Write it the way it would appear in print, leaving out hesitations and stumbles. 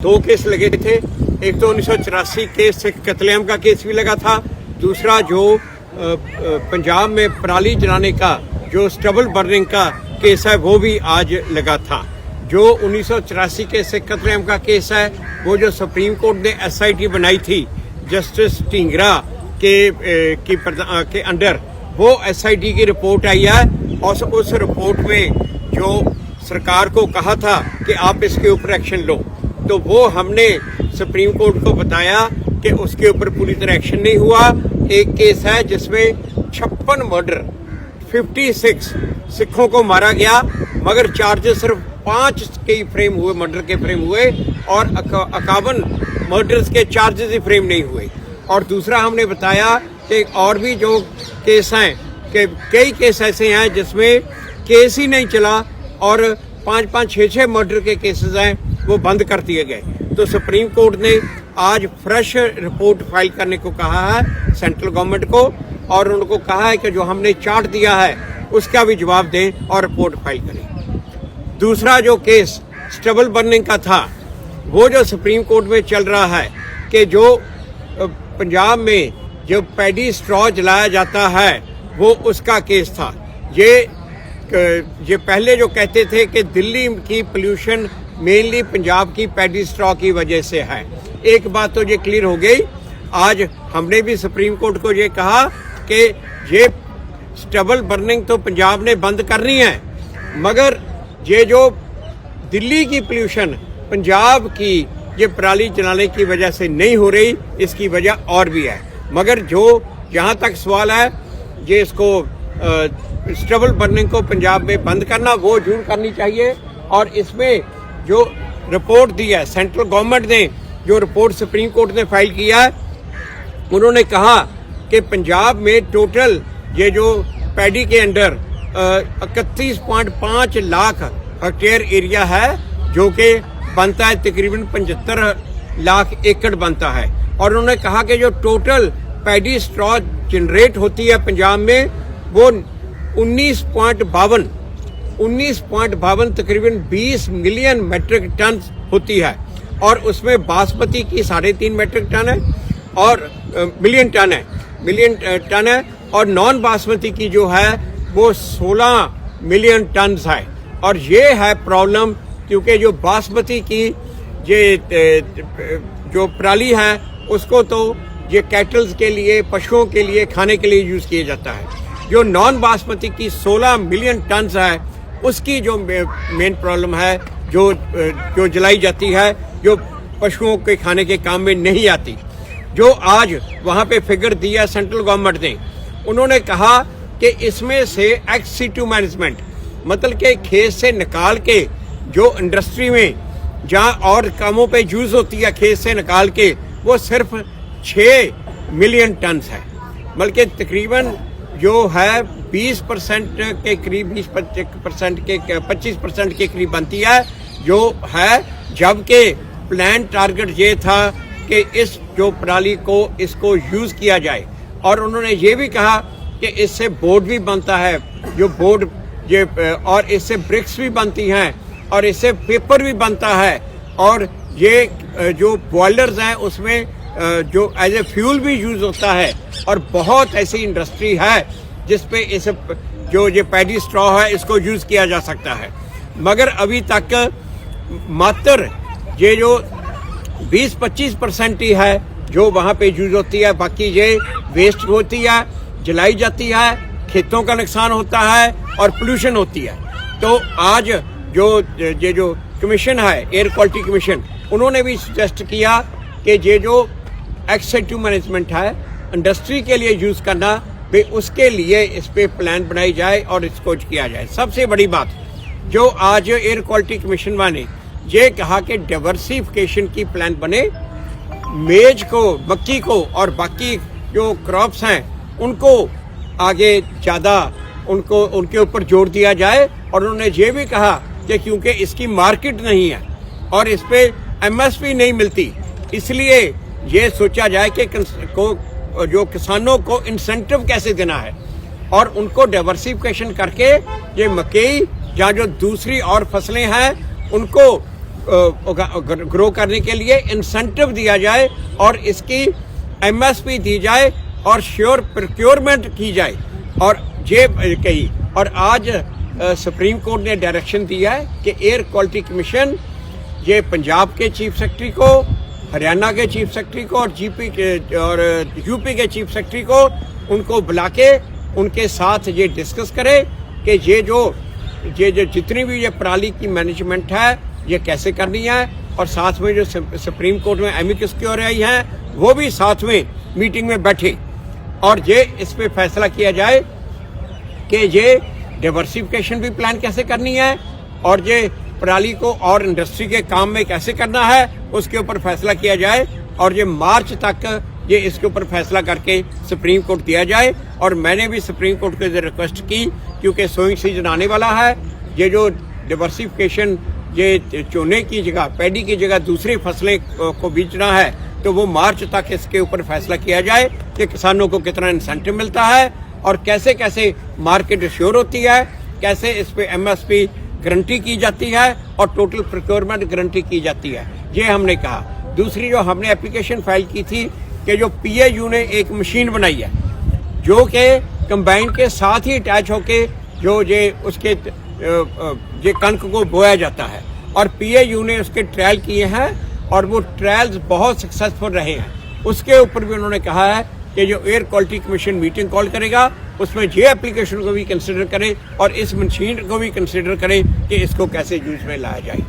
दो केस लगे थे। एक तो 1984 केस कत्लेआम का केस भी लगा था, दूसरा जो पंजाब में पराली जलाने का जो स्टबल बर्निंग का केस है वो भी आज लगा था। जो 1984 के सिख कत्लेआम का केस है वो जो सुप्रीम कोर्ट ने SIT बनाई थी जस्टिस ढींगरा के अंडर, वो SIT की रिपोर्ट आई है और उस रिपोर्ट में जो सरकार को कहा था कि आप इसके ऊपर एक्शन लो, तो वो हमने सुप्रीम कोर्ट को बताया कि उसके ऊपर पूरी तरह एक्शन नहीं हुआ। एक केस है जिसमें 56 मर्डर 56 सिखों को मारा गया, मगर चार्जेस सिर्फ 5 के फ्रेम हुए, मर्डर के फ्रेम हुए और 51 मर्डर्स के चार्जेस ही फ्रेम नहीं हुए। और दूसरा हमने बताया कि और भी जो केस हैं कि कई केस ऐसे हैं जिसमें केस ही नहीं चला और 5-5, 6-6 मर्डर के केसेस हैं वो बंद कर दिए गए। तो सुप्रीम कोर्ट ने आज फ्रेश रिपोर्ट फाइल करने को कहा है सेंट्रल गवर्नमेंट को, और उनको कहा है कि जो हमने चार्ट दिया है उसका भी जवाब दें और रिपोर्ट फाइल करें। दूसरा जो केस स्टबल बर्निंग का था, वो जो सुप्रीम कोर्ट में चल रहा है कि जो पंजाब में जो पैडी स्ट्रॉ जलाया जाता है वो उसका केस था। ये पहले जो कहते थे कि दिल्ली की पोल्यूशन मेनली पंजाब की पैडी स्ट्रॉ की वजह से है, एक बात तो ये क्लियर हो गई। आज हमने भी सुप्रीम कोर्ट को ये कहा कि ये स्टबल बर्निंग तो पंजाब ने बंद करनी है, मगर ये जो दिल्ली की पोल्यूशन पंजाब की ये पराली जलाने की वजह से नहीं हो रही, इसकी वजह और भी है। मगर जो जहाँ तक सवाल है ये इसको स्टबल बर्निंग को पंजाब में बंद करना, वो जरूर करनी चाहिए। और इसमें जो रिपोर्ट दी है सेंट्रल गवर्नमेंट ने, जो रिपोर्ट सुप्रीम कोर्ट ने फाइल किया है, उन्होंने कहा कि पंजाब में टोटल ये जो पैडी के अंडर 31.5 लाख हेक्टेयर एरिया है, जो कि बनता है तकरीबन 75 लाख एकड़ बनता है। और उन्होंने कहा कि जो टोटल पैडी स्ट्रॉ जनरेट होती है पंजाब में वो 19.52 तकरीबन 20 मिलियन मेट्रिक टन होती है, और उसमें बासमती की 3.5 मेट्रिक टन है और मिलियन टन है, और नॉन बासमती की जो है वो 16 मिलियन टन है। और ये है प्रॉब्लम, क्योंकि जो बासमती की जो पराली है उसको तो ये कैटल्स के लिए, पशुओं के लिए, खाने के लिए यूज किया जाता है। जो नॉन बासमती की 16 मिलियन टन है उसकी जो मेन प्रॉब्लम है, जो जलाई जाती है, जो पशुओं के खाने के काम में नहीं आती। जो आज वहाँ पे फिगर दिया सेंट्रल गवर्नमेंट ने, उन्होंने कहा कि इसमें से ex-situ मैनेजमेंट, मतलब के खेत से निकाल के जो इंडस्ट्री में जहाँ और कामों पे यूज होती है, खेत से निकाल के, वो सिर्फ 6 मिलियन टन है। बल्कि तकरीबन जो है 20% के करीब, 25% के करीब बनती है जो है, जबकि प्लान टारगेट ये था कि इस जो पराली को इसको यूज किया जाए। और उन्होंने ये भी कहा कि इससे बोर्ड भी बनता है, जो बोर्ड ये, और इससे ब्रिक्स भी बनती हैं, और इससे पेपर भी बनता है, और ये जो बॉयलर्स हैं उसमें जो एज ए फ्यूल भी यूज होता है। और बहुत ऐसी इंडस्ट्री है जिसपे इस जो ये पैडी स्ट्रॉ है इसको यूज किया जा सकता है, मगर अभी तक मात्र ये जो 20-25% ही है जो वहाँ पे यूज होती है, बाकी ये वेस्ट होती है, जलाई जाती है, खेतों का नुकसान होता है और पोल्यूशन होती है। तो आज जो कमीशन है, एयर क्वालिटी कमीशन, उन्होंने भी सजेस्ट किया कि ये जो ex-situ मैनेजमेंट है इंडस्ट्री के लिए यूज करना, वे उसके लिए इस पे प्लान बनाई जाए और इसको किया जाए। सबसे बड़ी बात जो आज एयर क्वालिटी कमीशन ने ये कहा कि डाइवर्सिफिकेशन की प्लान बने, मेज को, मक्की को और बाकी जो क्रॉप्स हैं उनको आगे ज़्यादा उनके ऊपर जोर दिया जाए। और उन्होंने ये भी कहा कि क्योंकि इसकी मार्केट नहीं है और इस पे MSP नहीं मिलती, इसलिए ये सोचा जाए कि जो किसानों को इंसेंटिव कैसे देना है, और उनको डाइवर्सिफिकेशन करके ये मकई या जो दूसरी और फसलें हैं उनको ग्रो करने के लिए इंसेंटिव दिया जाए और इसकी एमएसपी दी जाए और श्योर प्रोक्योरमेंट की जाए और ये कही। और आज सुप्रीम कोर्ट ने डायरेक्शन दिया है कि एयर क्वालिटी कमीशन ये पंजाब के चीफ सेक्रेटरी को, हरियाणा के चीफ सेक्रेटरी को और यूपी के चीफ सेक्रेटरी को उनको बुला के उनके साथ ये डिस्कस करे कि ये जो जितनी भी ये पराली की मैनेजमेंट है ये कैसे करनी है। और साथ में जो सुप्रीम कोर्ट में एमिकस क्यूरी है वो भी साथ में मीटिंग में बैठे और ये इस पे फैसला किया जाए कि ये डाइवर्सिफिकेशन भी प्लान कैसे करनी है और ये पराली को और इंडस्ट्री के काम में कैसे करना है उसके ऊपर फैसला किया जाए। और ये मार्च तक ये इसके ऊपर फैसला करके सुप्रीम कोर्ट दिया जाए। और मैंने भी सुप्रीम कोर्ट को रिक्वेस्ट की क्योंकि सोइंग सीजन आने वाला है, ये जो डाइवर्सिफिकेशन ये चोने की जगह, पैडी की जगह दूसरी फसलें को बीजना है तो वो मार्च तक इसके ऊपर फैसला किया जाए कि किसानों को कितना इंसेंटिव मिलता है और कैसे कैसे मार्केट श्योर होती है, कैसे इस पे एमएसपी गारंटी की जाती है और टोटल प्रोक्योरमेंट गारंटी की जाती है, ये हमने कहा। दूसरी जो हमने एप्लीकेशन फाइल की थी कि जो पीएयू ने एक मशीन बनाई है जो कि कंबाइन के साथ ही अटैच होके जो ये उसके ये कणक को बोया जाता है और पीएयू ने उसके ट्रायल किए हैं और वो ट्रायल्स बहुत सक्सेसफुल रहे हैं। उसके ऊपर भी उन्होंने कहा है कि जो air quality commission meeting call करेगा उसमें ये एप्लीकेशन को भी कंसिडर करें और इस मशीन को भी कंसिडर करें कि इसको कैसे यूज में लाया जाए।